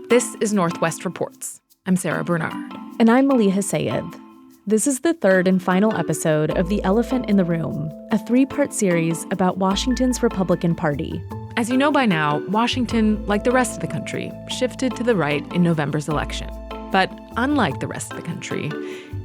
This is Northwest Reports. I'm Sara Bernard. And I'm Maleeha Syed. This is the third and final episode of The Elephant in the Room, a 3-part series about Washington's Republican Party. As you know by now, Washington, like the rest of the country, shifted to the right in November's election. But unlike the rest of the country,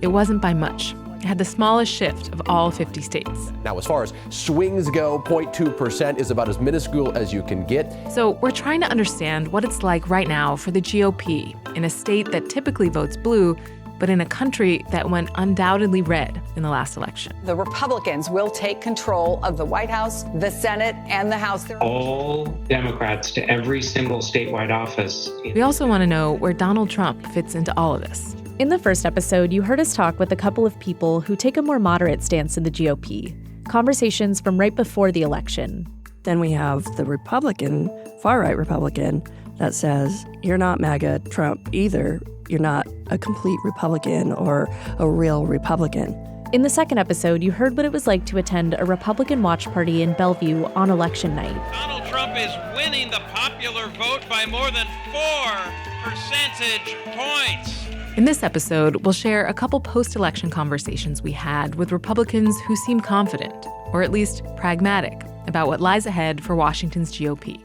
it wasn't by much. It had the smallest shift of all 50 states. Now, as far as swings go, 0.2% is about as minuscule as you can get. So we're trying to understand what it's like right now for the GOP in a state that typically votes blue, but in a country that went undoubtedly red in the last election. The Republicans will take control of the White House, the Senate, and the House. All Democrats to every single statewide office. We also want to know where Donald Trump fits into all of this. In the first episode, you heard us talk with a couple of people who take a more moderate stance in the GOP. Conversations from right before the election. Then we have the Republican, far-right Republican, that says, you're not MAGA Trump either. You're not a complete Republican or a real Republican. In the second episode, you heard what it was like to attend a Republican watch party in Bellevue on election night. Donald Trump is winning the popular vote by more than 4 percentage points. In this episode, we'll share a couple post-election conversations we had with Republicans who seem confident, or at least pragmatic, about what lies ahead for Washington's GOP.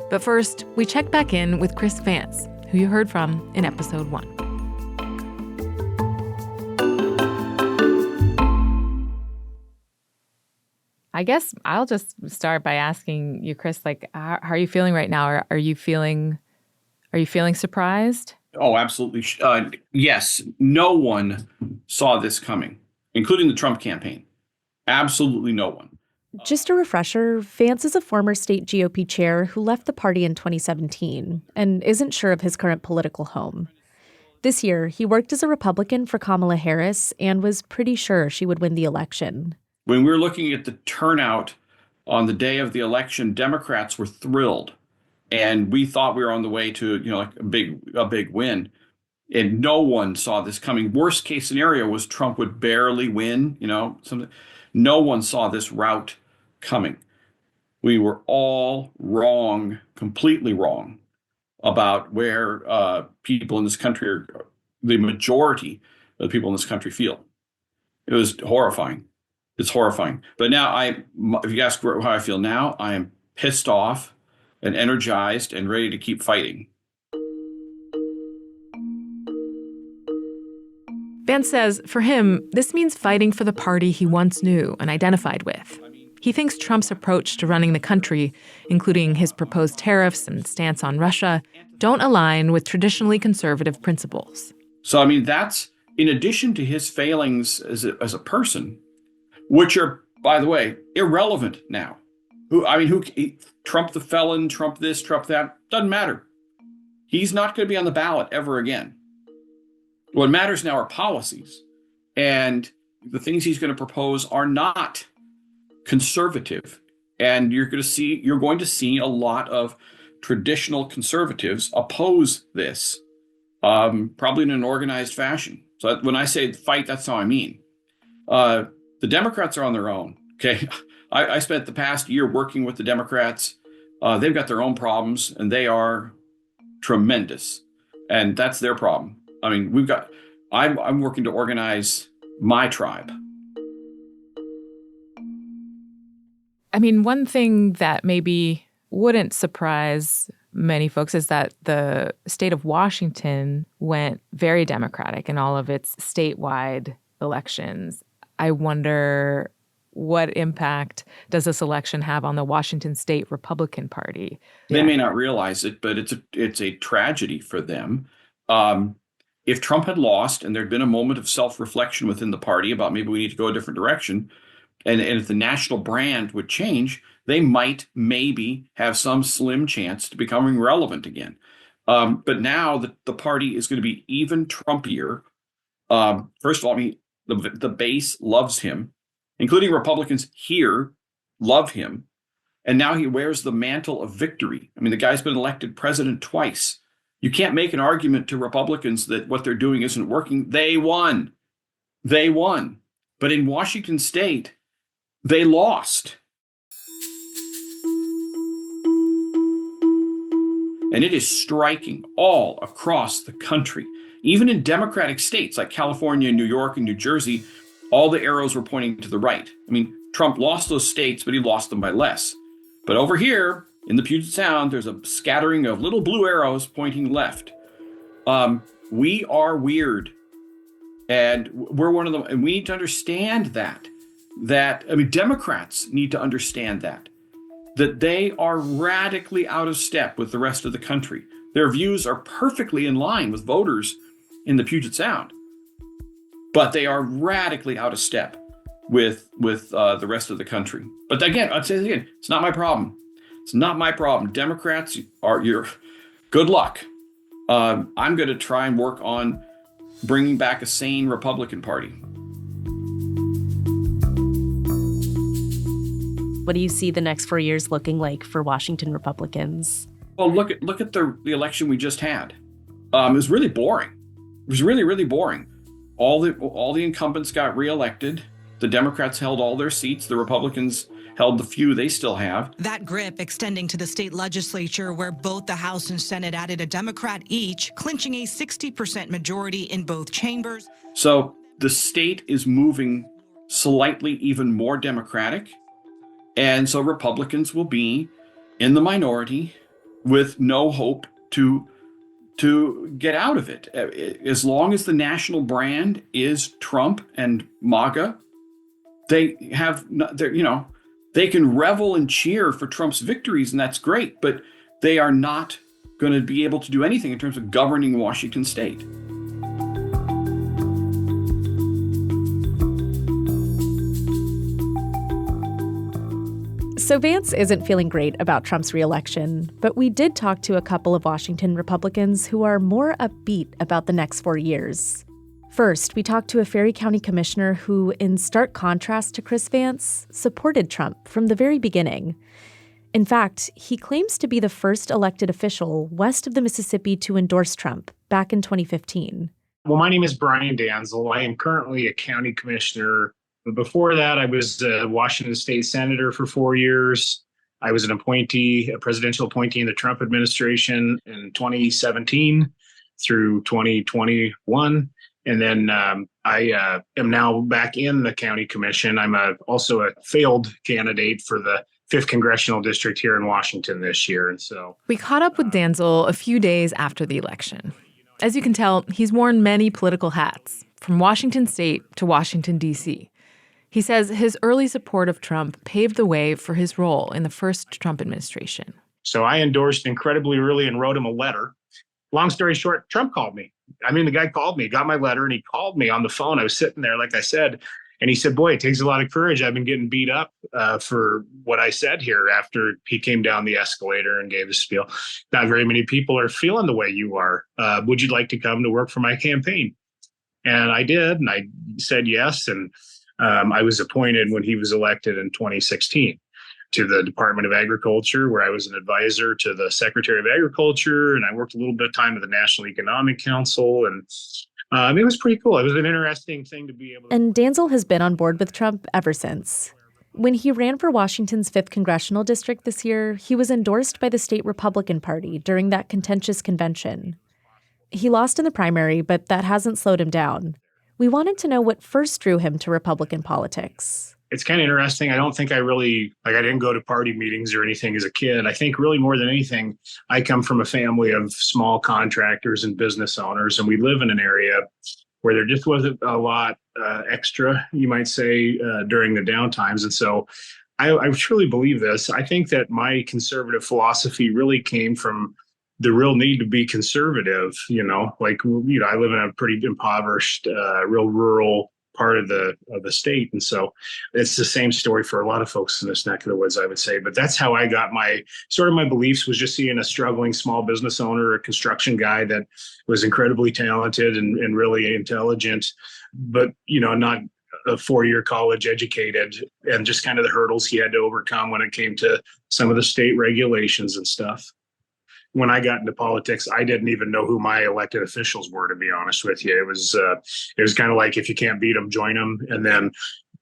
But first, we check back in with Chris Vance, who you heard from in episode 1. I guess I'll just start by asking you, Chris, how are you feeling right now? Are you feeling surprised? Oh, absolutely. Yes. No one saw this coming, including the Trump campaign. Absolutely no one. Just a refresher, Vance is a former state GOP chair who left the party in 2017 and isn't sure of his current political home. This year, he worked as a Republican for Kamala Harris and was pretty sure she would win the election. When we were looking at the turnout on the day of the election, Democrats were thrilled. And we thought we were on the way to, a big win. And no one saw this coming. Worst case scenario was Trump would barely win, something. No one saw this route coming. We were all wrong, completely wrong, about where people in this country, or the majority of the people in this country feel. It was horrifying. It's horrifying. But now if you ask how I feel now, I am pissed off and energized and ready to keep fighting. Vance says, for him, this means fighting for the party he once knew and identified with. He thinks Trump's approach to running the country, including his proposed tariffs and stance on Russia, don't align with traditionally conservative principles. So, that's in addition to his failings as a person, which are, by the way, irrelevant now. Trump the felon, Trump this, Trump that, doesn't matter. He's not going to be on the ballot ever again. What matters now are policies. And the things he's going to propose are not conservative. And you're going to see a lot of traditional conservatives oppose this, probably in an organized fashion. So when I say fight, that's how I mean. The Democrats are on their own. Okay. I spent the past year working with the Democrats. They've got their own problems, and they are tremendous. And that's their problem. I'm working to organize my tribe. One thing that maybe wouldn't surprise many folks is that the state of Washington went very Democratic in all of its statewide elections. I wonder, what impact does this election have on the Washington State Republican Party? They may not realize it, but it's a tragedy for them. If Trump had lost and there'd been a moment of self-reflection within the party about maybe we need to go a different direction, and if the national brand would change, they might maybe have some slim chance to becoming relevant again. But now the party is going to be even Trumpier. First of all, the base loves him, including Republicans here love him. And now he wears the mantle of victory. The guy's been elected president twice. You can't make an argument to Republicans that what they're doing isn't working. They won. But in Washington State, they lost. And it is striking all across the country. Even in Democratic states like California, New York, and New Jersey, all the arrows were pointing to the right. I mean, Trump lost those states, but he lost them by less. But over here in the Puget Sound, there's a scattering of little blue arrows pointing left. We are weird. And we're one of them. And we need to understand that. Democrats need to understand that they are radically out of step with the rest of the country. Their views are perfectly in line with voters in the Puget Sound, but they are radically out of step with the rest of the country. But again, I'll say it again, it's not my problem. It's not my problem. Democrats you're good luck. I'm going to try and work on bringing back a sane Republican Party. What do you see the next 4 years looking like for Washington Republicans? Well, look at the election we just had. It was really boring. It was really, really boring. All the incumbents got reelected. The Democrats held all their seats. The Republicans held the few they still have. That grip extending to the state legislature, where both the House and Senate added a Democrat each, clinching a 60% majority in both chambers. So the state is moving slightly even more Democratic. And so Republicans will be in the minority with no hope to get out of it. As long as the national brand is Trump and MAGA, they can revel and cheer for Trump's victories, and that's great, but they are not going to be able to do anything in terms of governing Washington state. So Vance isn't feeling great about Trump's reelection, but we did talk to a couple of Washington Republicans who are more upbeat about the next 4 years. First, we talked to a Ferry County commissioner who, in stark contrast to Chris Vance, supported Trump from the very beginning. In fact, he claims to be the first elected official west of the Mississippi to endorse Trump back in 2015. Well, my name is Brian Danzel. I am currently a county commissioner. Before that, I was a Washington state senator for 4 years. I was a presidential appointee in the Trump administration in 2017 through 2021. And then I am now back in the county commission. I'm also a failed candidate for the 5th Congressional District here in Washington this year. And so we caught up with Danzel a few days after the election. As you can tell, he's worn many political hats, from Washington state to Washington, D.C. He says his early support of Trump paved the way for his role in the first Trump administration. So I endorsed incredibly early and wrote him a letter. Long story short, Trump called me. The guy called me, got my letter, and he called me on the phone. I was sitting there, like I said, and he said, boy, it takes a lot of courage. I've been getting beat up for what I said here after he came down the escalator and gave the spiel. Not very many people are feeling the way you are. Would you like to come to work for my campaign? And I did, and I said yes, and I was appointed when he was elected in 2016 to the Department of Agriculture, where I was an advisor to the Secretary of Agriculture, and I worked a little bit of time with the National Economic Council, and it was pretty cool. It was an interesting thing to be able to... And Danzel has been on board with Trump ever since. When he ran for Washington's 5th Congressional District this year, he was endorsed by the state Republican Party during that contentious convention. He lost in the primary, but that hasn't slowed him down. We wanted to know what first drew him to Republican politics. It's kind of interesting. I don't think I didn't go to party meetings or anything as a kid. I think really more than anything, I come from a family of small contractors and business owners, and we live in an area where there just wasn't a lot extra, you might say, during the downtimes. And so I truly believe this. I think that my conservative philosophy really came from the real need to be conservative, I live in a pretty impoverished, real rural part of the state. And so it's the same story for a lot of folks in this neck of the woods, I would say. But that's how I got my beliefs, was just seeing a struggling small business owner, a construction guy that was incredibly talented and really intelligent, but, not a 4-year college educated, and just kind of the hurdles he had to overcome when it came to some of the state regulations and stuff. When I got into politics, I didn't even know who my elected officials were, to be honest with you. It was kind of like, if you can't beat them, join them. And then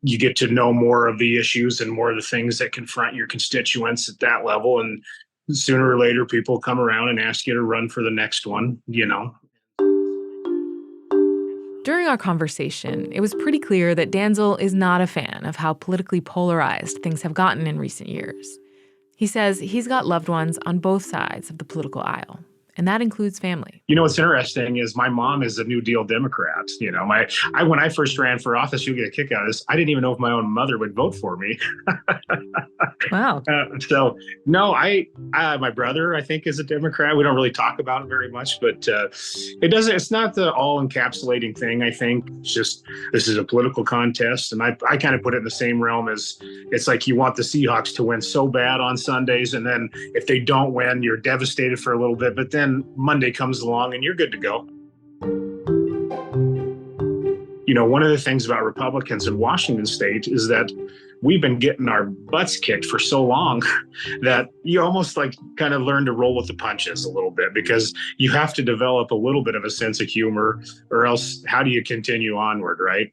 you get to know more of the issues and more of the things that confront your constituents at that level. And sooner or later, people come around and ask you to run for the next one, During our conversation, it was pretty clear that Danzel is not a fan of how politically polarized things have gotten in recent years. He says he's got loved ones on both sides of the political aisle, and that includes family. What's interesting is my mom is a New Deal Democrat. When I first ran for office, you'll get a kick out of this. I didn't even know if my own mother would vote for me. Wow. My brother, I think, is a Democrat. We don't really talk about it very much, but it's not the all encapsulating thing. I think it's just, this is a political contest. And I kind of put it in the same realm as it's like you want the Seahawks to win so bad on Sundays. And then if they don't win, you're devastated for a little bit, but then Monday comes along and you're good to go. One of the things about Republicans in Washington state is that we've been getting our butts kicked for so long that you almost kind of learn to roll with the punches a little bit, because you have to develop a little bit of a sense of humor, or else how do you continue onward, right?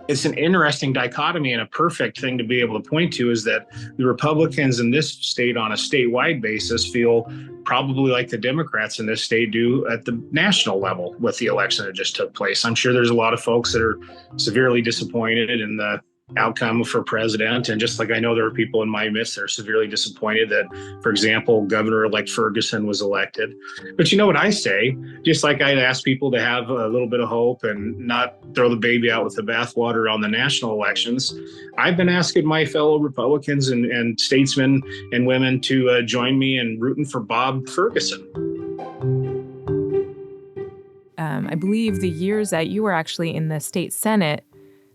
It's an interesting dichotomy, and a perfect thing to be able to point to is that the Republicans in this state on a statewide basis feel probably like the Democrats in this state do at the national level with the election that just took place. I'm sure there's a lot of folks that are severely disappointed in the outcome for president. And just like I know there are people in my midst that are severely disappointed that, for example, Governor-elect Ferguson was elected. But you know what I say? Just like I'd ask people to have a little bit of hope and not throw the baby out with the bathwater on the national elections, I've been asking my fellow Republicans and statesmen and women to join me in rooting for Bob Ferguson. I believe the years that you were actually in the state Senate,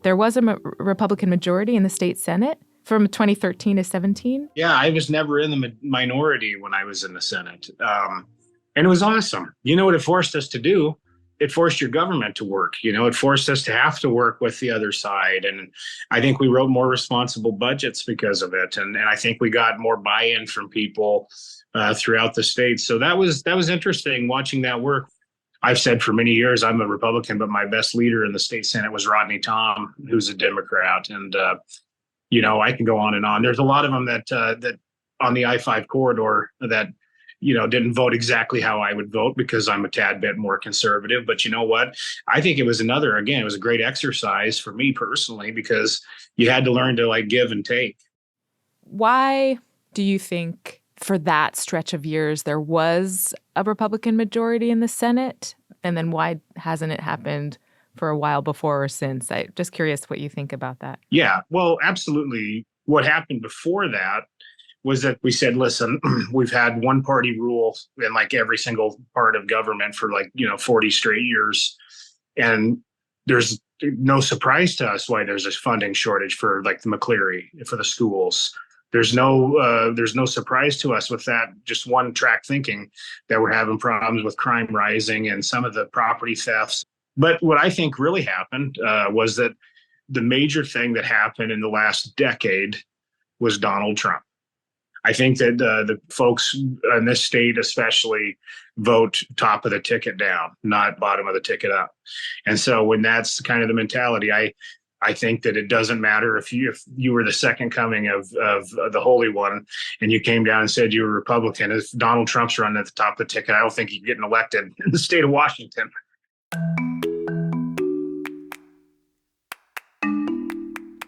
there was a Republican majority in the state Senate from 2013 to 17. Yeah, I was never in the minority when I was in the Senate. And it was awesome. You know what it forced us to do? It forced your government to work. It forced us to have to work with the other side. And I think we wrote more responsible budgets because of it. And I think we got more buy-in from people throughout the state. So that was interesting watching that work. I've said for many years I'm a Republican, but my best leader in the state Senate was Rodney Tom, who's a Democrat. And, I can go on and on. There's a lot of them that on the I-5 corridor that, didn't vote exactly how I would vote because I'm a tad bit more conservative. But you know what? I think it was it was a great exercise for me personally, because you had to learn to give and take. Why do you think for that stretch of years there was a Republican majority in the Senate? And then why hasn't it happened for a while before or since? I'm just curious what you think about that. Yeah, well, absolutely. What happened before that was that we said, listen, we've had one party rule in every single part of government for 40 straight years. And there's no surprise to us why there's a funding shortage for the McCleary, for the schools. There's no surprise to us with that just one track thinking that we're having problems with crime rising and some of the property thefts. But what I think really happened was that the major thing that happened in the last decade was Donald Trump. I think that the folks in this state especially vote top of the ticket down, not bottom of the ticket up. And so when that's kind of the mentality, I think that it doesn't matter if you were the second coming of the Holy One and you came down and said you were Republican. If Donald Trump's running at the top of the ticket, I don't think you're getting elected in the state of Washington.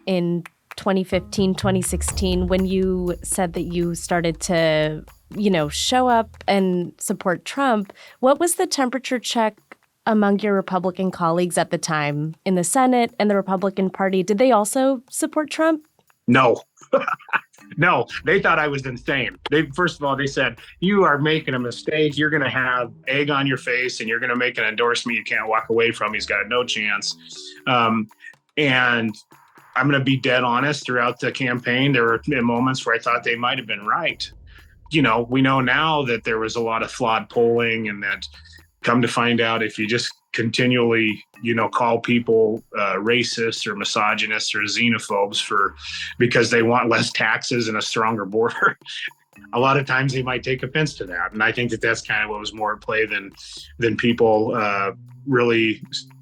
In 2015, 2016, when you said that you started to, show up and support Trump, what was the temperature check among your Republican colleagues at the time in the Senate and the Republican Party? Did they also support Trump? No. No, they thought I was insane. First of all, they said, you are making a mistake. You're going to have egg on your face and you're going to make an endorsement you can't walk away from. He's got no chance. And I'm going to be dead honest, throughout the campaign, there were moments where I thought they might have been right. We know now that there was a lot of flawed polling, and that come to find out, if you just continually, call people racist or misogynists or xenophobes because they want less taxes and a stronger border, a lot of times they might take offense to that. And I think that that's kind of what was more at play than people really,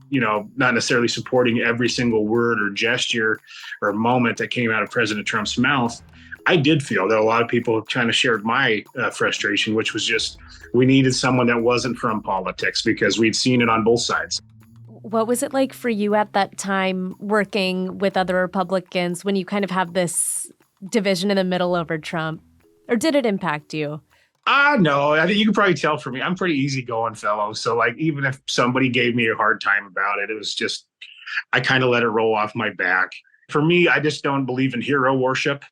not necessarily supporting every single word or gesture or moment that came out of President Trump's mouth. I did feel that a lot of people kind of shared my frustration, which was just we needed someone that wasn't from politics because we'd seen it on both sides. What was it like for you at that time working with other Republicans when you kind of have this division in the middle over Trump? Or did it impact you? No, I think you can probably tell from me. I'm pretty easygoing fellow. So like, even if somebody gave me a hard time about it, it was just, I kind of let it roll off my back. For me, I just don't believe in hero worship.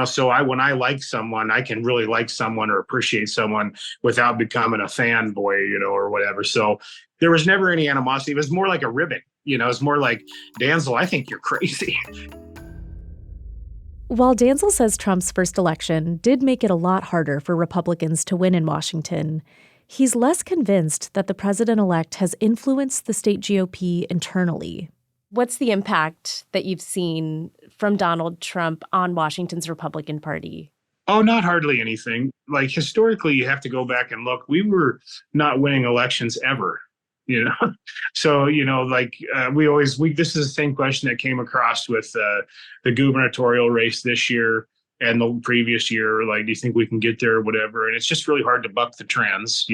So when I like someone, I can really like someone or appreciate someone without becoming a fanboy, or whatever. So there was never any animosity. It was more like a ribbon, it's more like, Danzel, I think you're crazy. While Danzel says Trump's first election did make it a lot harder for Republicans to win in Washington, he's less convinced that the president-elect has influenced the state GOP internally. What's the impact that you've seen from Donald Trump on Washington's Republican Party? Oh, not hardly anything. Like historically, you have to go back and look. We were not winning elections ever. So, this is the same question that came across with the gubernatorial race this year and the previous year. Like, do you think we can get there or whatever? And it's just really hard to buck the trends.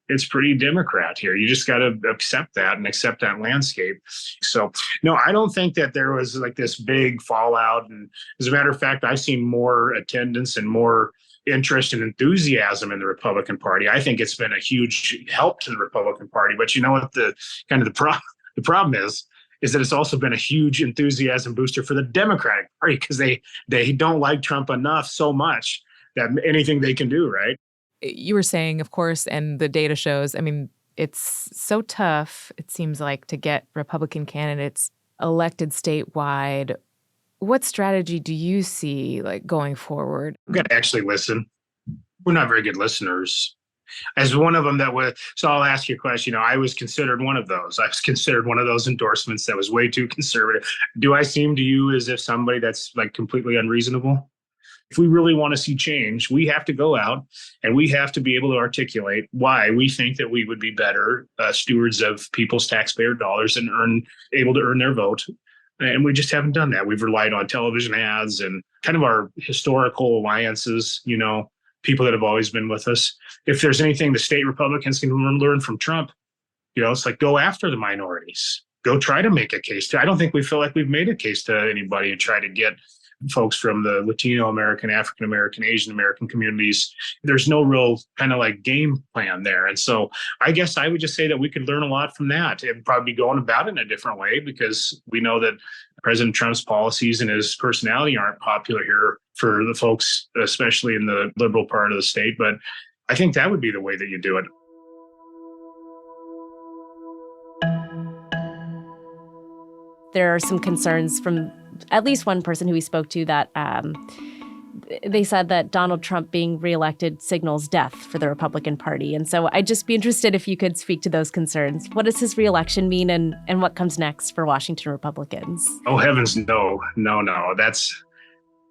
It's pretty Democrat here. You just got to accept that and accept that landscape. So, no, I don't think that there was like this big fallout. And as a matter of fact, I've seen more attendance and more interest and enthusiasm in the Republican Party. I think it's been a huge help to the Republican Party. But you know what the problem is that it's also been a huge enthusiasm booster for the Democratic Party because they don't like Trump enough so much that anything they can do, right? You were saying, of course, and the data shows, it's so tough, it seems like, to get Republican candidates elected statewide. What strategy do you see going forward? We've got to actually listen. We're not very good listeners. As one of them so I'll ask you a question. I was considered one of those. I was considered one of those endorsements that was way too conservative. Do I seem to you as if somebody that's completely unreasonable? If we really want to see change, we have to go out and we have to be able to articulate why we think that we would be better stewards of people's taxpayer dollars and able to earn their vote. And we just haven't done that. We've relied on television ads and kind of our historical alliances, people that have always been with us. If there's anything the state Republicans can learn from Trump, it's like go after the minorities. Go try to make a case. I don't think we feel like we've made a case to anybody and try to get folks from the Latino American, African American, Asian American communities. There's no real kind of game plan there. And so I guess I would just say that we could learn a lot from that and probably be going about it in a different way because we know that President Trump's policies and his personality aren't popular here for the folks, especially in the liberal part of the state. But I think that would be the way that you do it. There are some concerns from at least one person who we spoke to that they said that Donald Trump being reelected signals death for the Republican Party. And so I'd just be interested if you could speak to those concerns. What does his reelection mean and what comes next for Washington Republicans? Oh, heavens, no. That's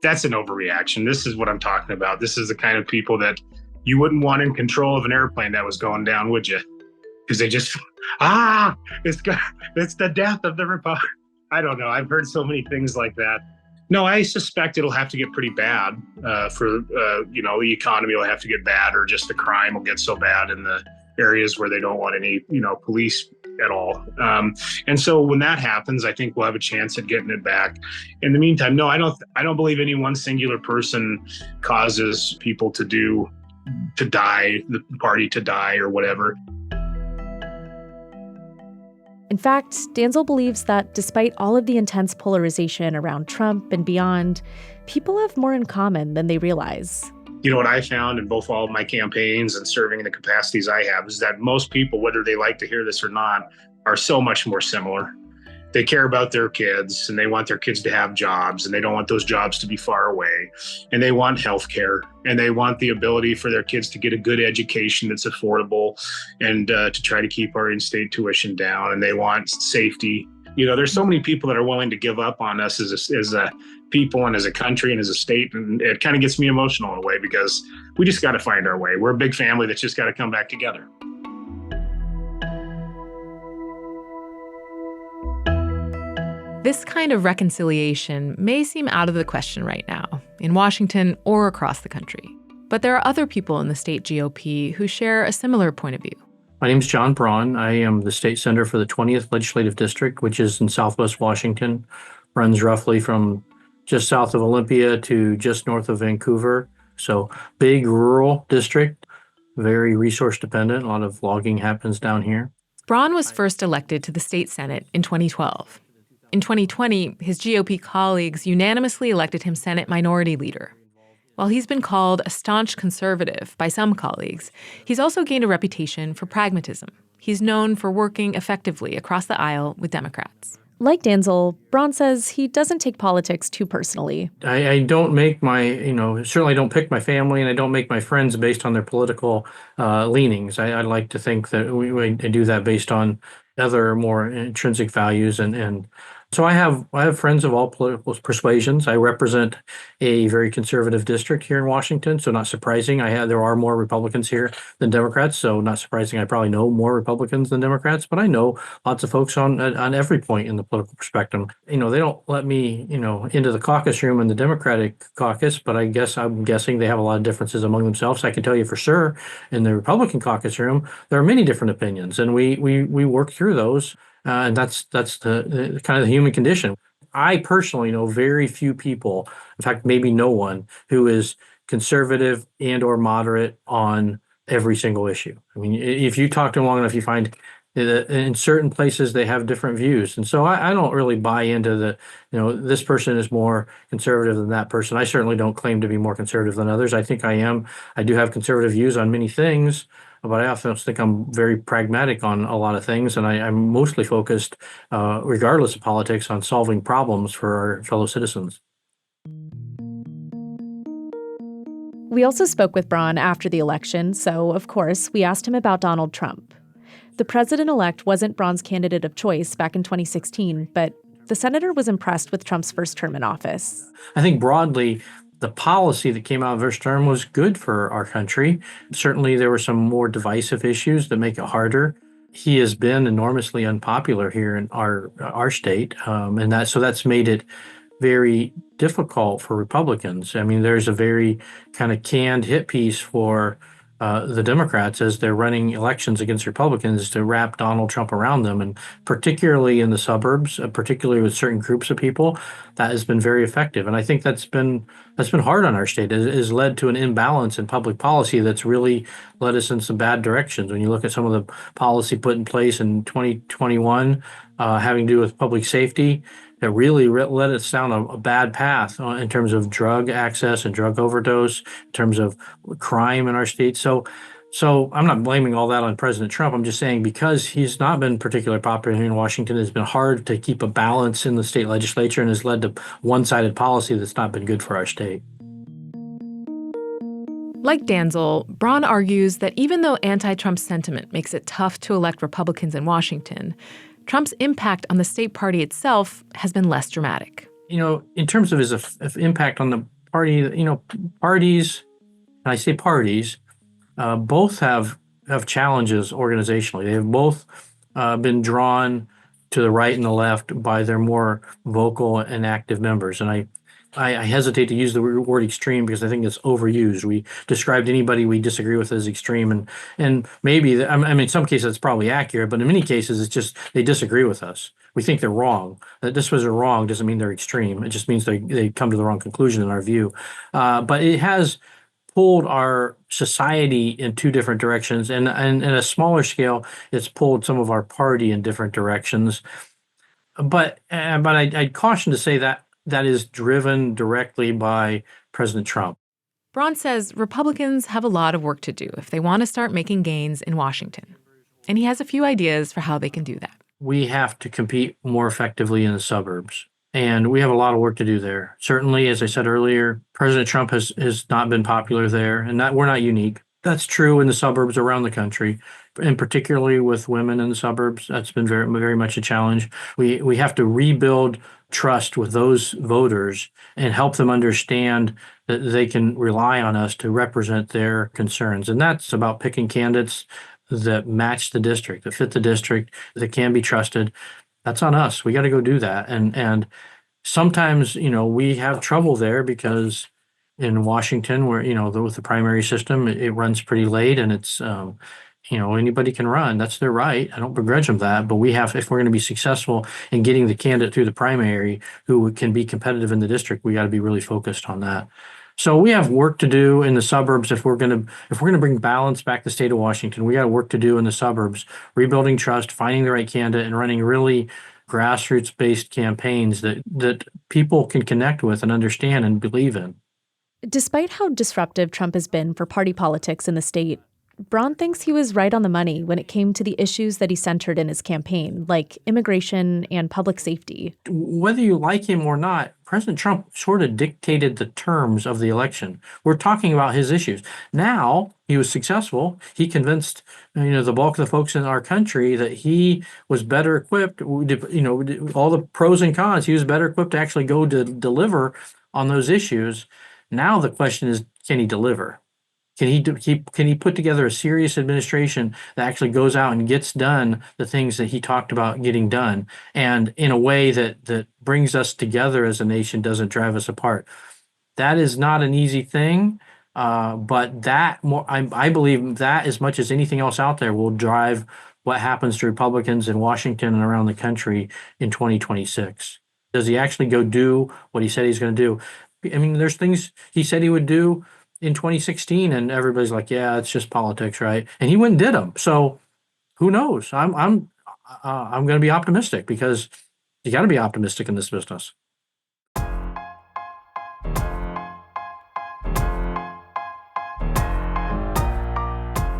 an overreaction. This is what I'm talking about. This is the kind of people that you wouldn't want in control of an airplane that was going down, would you? Because they just, it's the death of the Republic. I don't know. I've heard so many things like that. No, I suspect it'll have to get pretty bad the economy will have to get bad or just the crime will get so bad in the areas where they don't want any, police at all. And so when that happens, I think we'll have a chance at getting it back. In the meantime, no, I don't believe any one singular person causes people to die, the party to die or whatever. In fact, Danzel believes that despite all of the intense polarization around Trump and beyond, people have more in common than they realize. What I found in both all of my campaigns and serving in the capacities I have is that most people, whether they like to hear this or not, are so much more similar. They care about their kids and they want their kids to have jobs and they don't want those jobs to be far away. And they want health care and they want the ability for their kids to get a good education that's affordable and to try to keep our in-state tuition down. And they want safety. There's so many people that are willing to give up on us as a people and as a country and as a state. And it kind of gets me emotional in a way because we just got to find our way. We're a big family that's just got to come back together. This kind of reconciliation may seem out of the question right now, in Washington or across the country. But there are other people in the state GOP who share a similar point of view. My name is John Braun. I am the state senator for the 20th Legislative District, which is in Southwest Washington, runs roughly from just south of Olympia to just north of Vancouver. So big rural district, very resource dependent. A lot of logging happens down here. Braun was first elected to the state Senate in 2012. In 2020, his GOP colleagues unanimously elected him Senate Minority Leader. While he's been called a staunch conservative by some colleagues, he's also gained a reputation for pragmatism. He's known for working effectively across the aisle with Democrats. Like Danzel, Braun says he doesn't take politics too personally. I don't make certainly don't pick my family, and I don't make my friends based on their political leanings. I like to think that we do that based on other more intrinsic values and so I have friends of all political persuasions. I represent a very conservative district here in Washington, so not surprising. There are more Republicans here than Democrats, so not surprising. I probably know more Republicans than Democrats, but I know lots of folks on every point in the political spectrum. They don't let me, into the caucus room in the Democratic caucus, but I'm guessing they have a lot of differences among themselves. I can tell you for sure in the Republican caucus room, there are many different opinions, and we work through those. And that's the kind of the human condition. I personally know very few people, in fact, maybe no one, who is conservative and or moderate on every single issue. I mean, if you talk to them long enough, you find that in certain places they have different views. And so I don't really buy into this person is more conservative than that person. I certainly don't claim to be more conservative than others. I think I am. I do have conservative views on many things, but I also think I'm very pragmatic on a lot of things, and I'm mostly focused, regardless of politics, on solving problems for our fellow citizens. We also spoke with Braun after the election, so of course, we asked him about Donald Trump. The president-elect wasn't Braun's candidate of choice back in 2016, but the senator was impressed with Trump's first term in office. I think broadly, the policy that came out of first term was good for our country. Certainly, there were some more divisive issues that make it harder. He has been enormously unpopular here in our state, and that's made it very difficult for Republicans. I mean, there's a very kind of canned hit piece for the Democrats as they're running elections against Republicans to wrap Donald Trump around them, and particularly in the suburbs, particularly with certain groups of people, that has been very effective. And I think that's been hard on our state. It has led to an imbalance in public policy that's really led us in some bad directions. When you look at some of the policy put in place in 2021, having to do with public safety, that really led us down a bad path in terms of drug access and drug overdose, in terms of crime in our state. So I'm not blaming all that on President Trump. I'm just saying because he's not been particularly popular here in Washington, it's been hard to keep a balance in the state legislature and has led to one-sided policy that's not been good for our state. Like Danzel, Braun argues that even though anti-Trump sentiment makes it tough to elect Republicans in Washington, Trump's impact on the state party itself has been less dramatic. In terms of his impact on the party, parties, and I say parties, both have challenges organizationally. They have both been drawn to the right and the left by their more vocal and active members. And I hesitate to use the word extreme because I think it's overused. We described anybody we disagree with as extreme, and maybe in some cases it's probably accurate, but in many cases it's just they disagree with us. We think they're wrong. That this was wrong doesn't mean they're extreme. It just means they come to the wrong conclusion in our view. But it has pulled our society in two different directions, and in a smaller scale, it's pulled some of our party in different directions. But I'd caution to say that is driven directly by President Trump. Braun says Republicans have a lot of work to do if they want to start making gains in Washington. And he has a few ideas for how they can do that. We have to compete more effectively in the suburbs. And we have a lot of work to do there. Certainly, as I said earlier, President Trump has not been popular there, and that we're not unique. That's true in the suburbs around the country, and particularly with women in the suburbs. That's been very, very much a challenge. We have to rebuild trust with those voters and help them understand that they can rely on us to represent their concerns. And that's about picking candidates that match the district, that fit the district, that can be trusted. That's on us. We got to go do that. And sometimes, we have trouble there because in Washington, where, with the primary system, it runs pretty late, and it's, anybody can run. That's their right. I don't begrudge them that. But if we're going to be successful in getting the candidate through the primary who can be competitive in the district, we got to be really focused on that. So we have work to do in the suburbs. If we're going to bring balance back to the state of Washington, we got work to do in the suburbs, rebuilding trust, finding the right candidate, and running really grassroots-based campaigns that people can connect with and understand and believe in. Despite how disruptive Trump has been for party politics in the state, Braun thinks he was right on the money when it came to the issues that he centered in his campaign, like immigration and public safety. Whether you like him or not, President Trump sort of dictated the terms of the election. We're talking about his issues. Now, he was successful. He convinced, the bulk of the folks in our country that he was better equipped, all the pros and cons, he was better equipped to actually go to deliver on those issues. Now the question is, can he deliver? Can he put together a serious administration that actually goes out and gets done the things that he talked about getting done, and in a way that brings us together as a nation, doesn't drive us apart? That is not an easy thing, but I believe that, as much as anything else out there, will drive what happens to Republicans in Washington and around the country in 2026. Does he actually go do what he said he's going to do? I mean, there's things he said he would do in 2016, and everybody's like, yeah, it's just politics, right? And he went and did them. So who knows? I'm going to be optimistic, because you got to be optimistic in this business.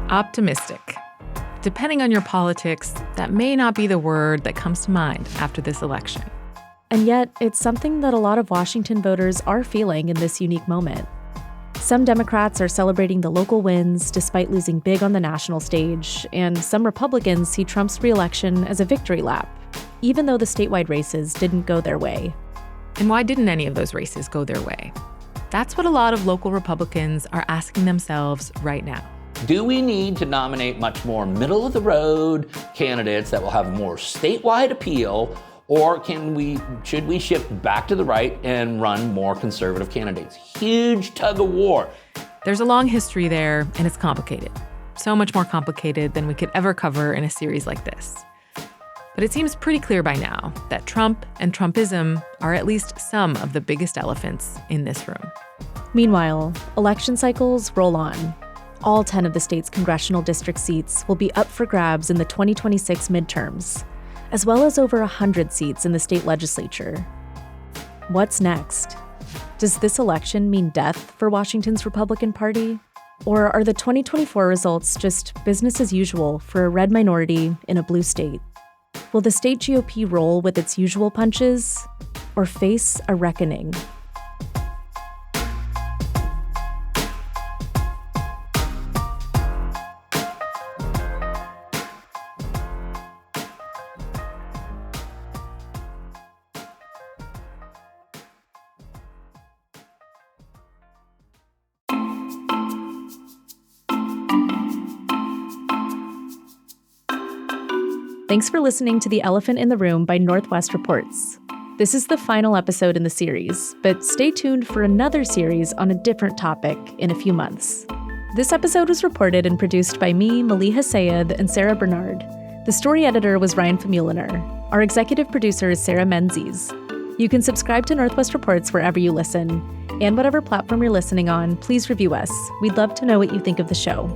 Optimistic. Depending on your politics, that may not be the word that comes to mind after this election. And yet, it's something that a lot of Washington voters are feeling in this unique moment. Some Democrats are celebrating the local wins despite losing big on the national stage, and some Republicans see Trump's reelection as a victory lap, even though the statewide races didn't go their way. And why didn't any of those races go their way? That's what a lot of local Republicans are asking themselves right now. Do we need to nominate much more middle-of-the-road candidates that will have more statewide appeal, or should we shift back to the right and run more conservative candidates? Huge tug of war. There's a long history there, and it's complicated. So much more complicated than we could ever cover in a series like this. But it seems pretty clear by now that Trump and Trumpism are at least some of the biggest elephants in this room. Meanwhile, election cycles roll on. All 10 of the state's congressional district seats will be up for grabs in the 2026 midterms, as well as over 100 seats in the state legislature. What's next? Does this election mean death for Washington's Republican Party? Or are the 2024 results just business as usual for a red minority in a blue state? Will the state GOP roll with its usual punches, or face a reckoning? Thanks for listening to The Elephant in the Room by Northwest Reports. This is the final episode in the series, but stay tuned for another series on a different topic in a few months. This episode was reported and produced by me, Maleeha Syed, and Sara Bernard. The story editor was Ryan Famuliner. Our executive producer is Sarah Menzies. You can subscribe to Northwest Reports wherever you listen. And whatever platform you're listening on, please review us. We'd love to know what you think of the show.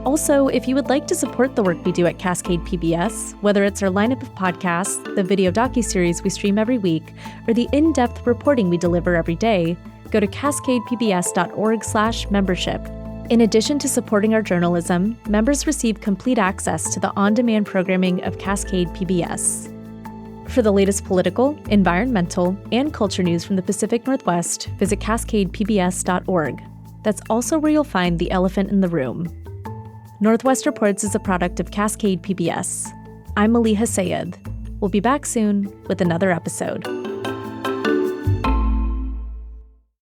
Also, if you would like to support the work we do at Cascade PBS, whether it's our lineup of podcasts, the video docuseries we stream every week, or the in-depth reporting we deliver every day, go to cascadepbs.org/membership. In addition to supporting our journalism, members receive complete access to the on-demand programming of Cascade PBS. For the latest political, environmental, and culture news from the Pacific Northwest, visit cascadepbs.org. That's also where you'll find The Elephant in the Room. Northwest Reports is a product of Cascade PBS. I'm Maleeha Syed. We'll be back soon with another episode.